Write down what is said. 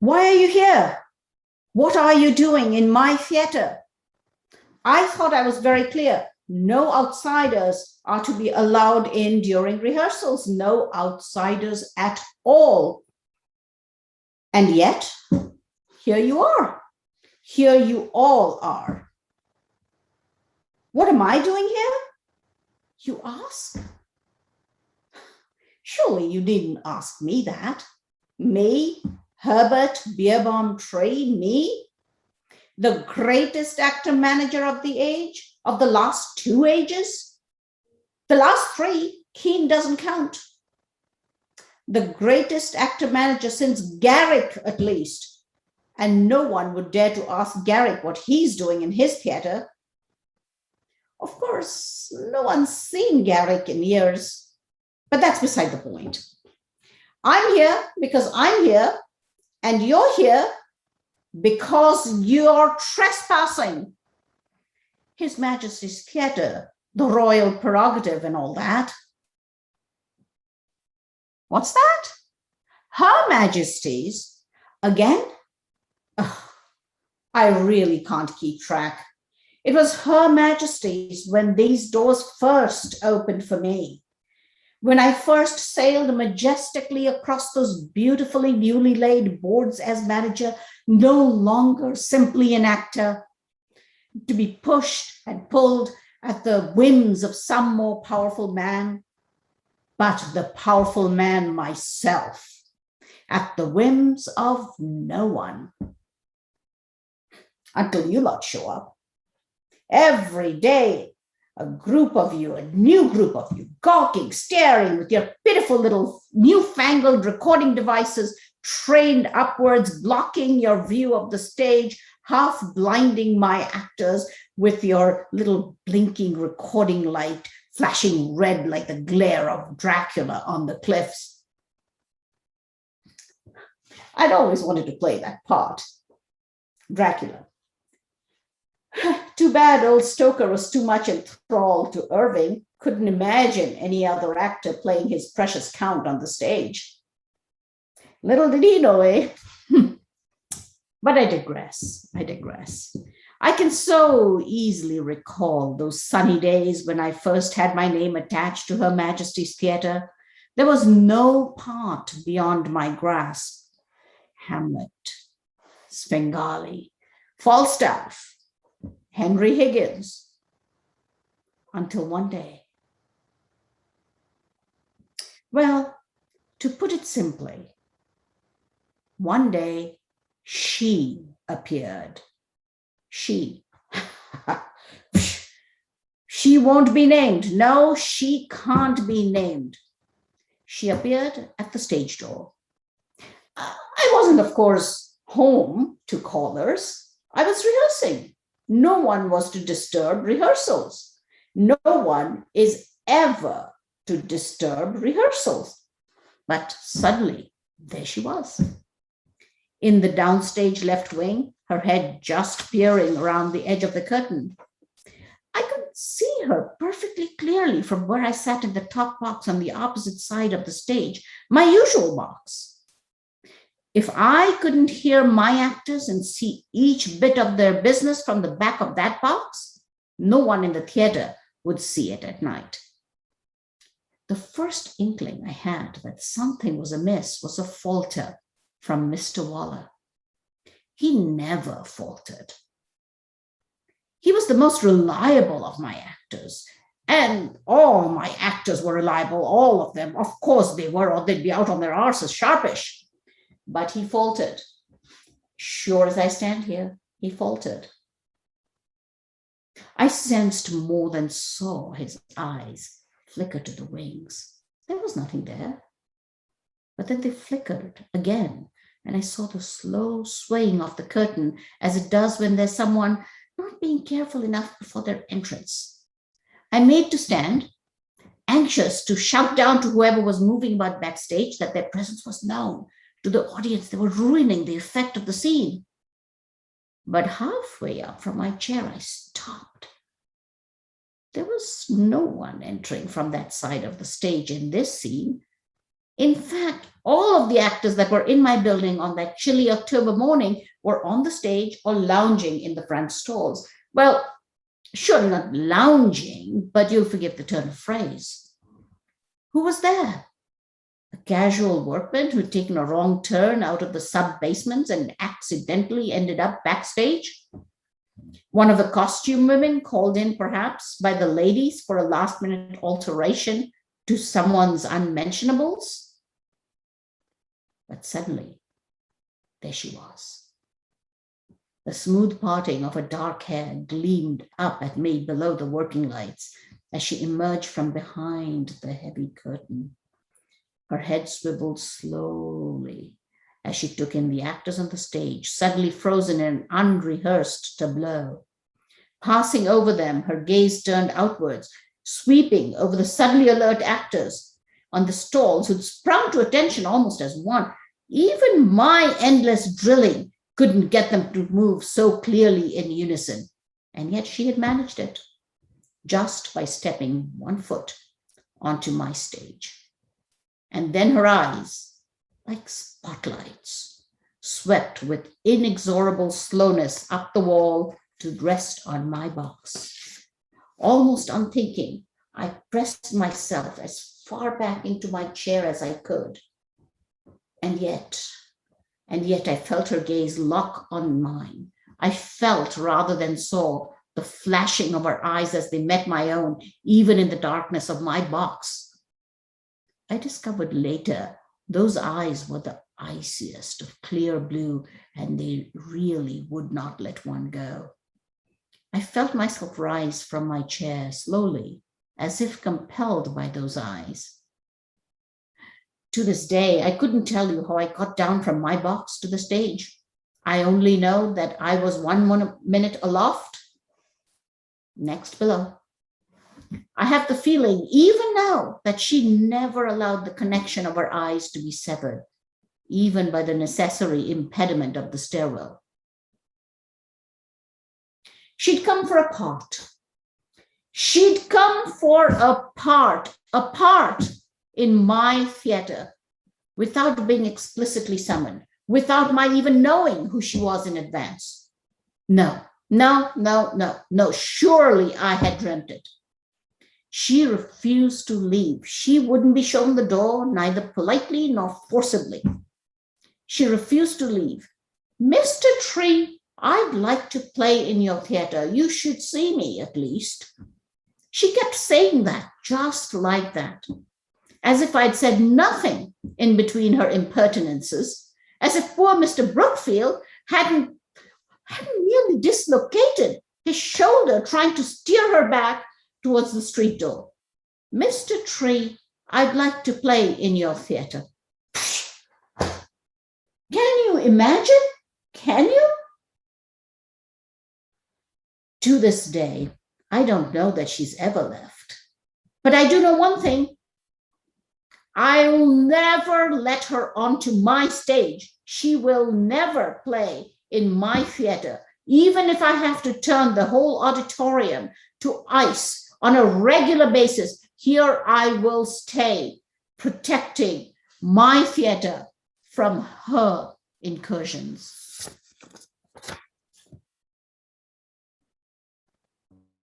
Why are you here? What are you doing in my theater? I thought I was very clear. No outsiders are to be allowed in during rehearsals. No outsiders at all. And yet, here you are. Here you all are. What am I doing here? You ask? Surely you didn't ask me that. Me, Herbert Beerbohm Trey, me, the greatest actor-manager of the age, of the last 2 ages. The last 3, Keane doesn't count. The greatest actor-manager since Garrick, at least. And no one would dare to ask Garrick what he's doing in his theater. Of course, no one's seen Garrick in years, but that's beside the point. I'm here because I'm here, and you're here because you're trespassing. His Majesty's Theatre, the royal prerogative and all that. What's that? Her Majesty's? Again? Ugh, I really can't keep track. It was Her Majesty's when these doors first opened for me. When I first sailed majestically across those beautifully newly laid boards as manager, no longer simply an actor, to be pushed and pulled at the whims of some more powerful man, but the powerful man myself, at the whims of no one. Until you lot show up. Every day, a group of you, a new group of you, gawking, staring with your pitiful little newfangled recording devices trained upwards, blocking your view of the stage, half blinding my actors with your little blinking recording light, flashing red like the glare of Dracula on the cliffs. I'd always wanted to play that part, Dracula. Too bad old Stoker was too much enthralled to Irving, couldn't imagine any other actor playing his precious count on the stage. Little did he know, eh? But I digress. I can so easily recall those sunny days when I first had my name attached to Her Majesty's Theatre. There was no part beyond my grasp. Hamlet, Svengali, Falstaff, Henry Higgins, until one day. Well, to put it simply, one day she appeared. She. She won't be named. No, she can't be named. She appeared at the stage door. I wasn't, of course, home to callers. I was rehearsing. No one was to disturb rehearsals. No one is ever to disturb rehearsals. But suddenly, there she was. In the downstage left wing, her head just peering around the edge of the curtain. I could see her perfectly clearly from where I sat in the top box on the opposite side of the stage, my usual box. If I couldn't hear my actors and see each bit of their business from the back of that box, no one in the theater would see it at night. The first inkling I had that something was amiss was a falter from Mr. Waller. He never faltered. He was the most reliable of my actors, and all my actors were reliable, all of them. Of course they were, or they'd be out on their arses sharpish. But he faltered. Sure as I stand here, he faltered. I sensed more than saw his eyes flicker to the wings. There was nothing there. But then they flickered again, and I saw the slow swaying of the curtain as it does when there's someone not being careful enough before their entrance. I made to stand, anxious to shout down to whoever was moving about backstage that their presence was known. To the audience, they were ruining the effect of the scene. But halfway up from my chair, I stopped. There was no one entering from that side of the stage in this scene. In fact, all of the actors that were in my building on that chilly October morning were on the stage or lounging in the front stalls. Well, sure, not lounging, but you'll forgive the turn of phrase. Who was there? A casual workman who'd taken a wrong turn out of the sub-basements and accidentally ended up backstage? One of the costume women called in perhaps by the ladies for a last-minute alteration to someone's unmentionables? But suddenly, there she was. The smooth parting of her dark hair gleamed up at me below the working lights as she emerged from behind the heavy curtain. Her head swiveled slowly as she took in the actors on the stage, suddenly frozen in an unrehearsed tableau. Passing over them, her gaze turned outwards, sweeping over the suddenly alert actors on the stalls who'd sprung to attention almost as one. Even my endless drilling couldn't get them to move so clearly in unison. And yet she had managed it, just by stepping one foot onto my stage. And then her eyes, like spotlights, swept with inexorable slowness up the wall to rest on my box. Almost unthinking, I pressed myself as far back into my chair as I could. And yet I felt her gaze lock on mine. I felt rather than saw the flashing of her eyes as they met my own, even in the darkness of my box. I discovered later those eyes were the iciest of clear blue, and they really would not let one go. I felt myself rise from my chair slowly, as if compelled by those eyes. To this day, I couldn't tell you how I got down from my box to the stage. I only know that I was 1 minute aloft, next below. I have the feeling, even now, that she never allowed the connection of her eyes to be severed, even by the necessary impediment of the stairwell. She'd come for a part. She'd come for a part in my theater, without being explicitly summoned, without my even knowing who she was in advance. No, surely I had dreamt it. She refused to leave. She wouldn't be shown the door, neither politely nor forcibly. She refused to leave. Mr. Tree, I'd like to play in your theater. You should see me at least. She kept saying that, just like that, as if I'd said nothing in between her impertinences, as if poor Mr. Brookfield hadn't merely dislocated his shoulder trying to steer her back towards the street door. Mr. Tree, I'd like to play in your theater. Can you imagine? Can you? To this day, I don't know that she's ever left. But I do know one thing. I'll never let her onto my stage. She will never play in my theater, even if I have to turn the whole auditorium to ice on a regular basis. Here I will stay, protecting my theater from her incursions.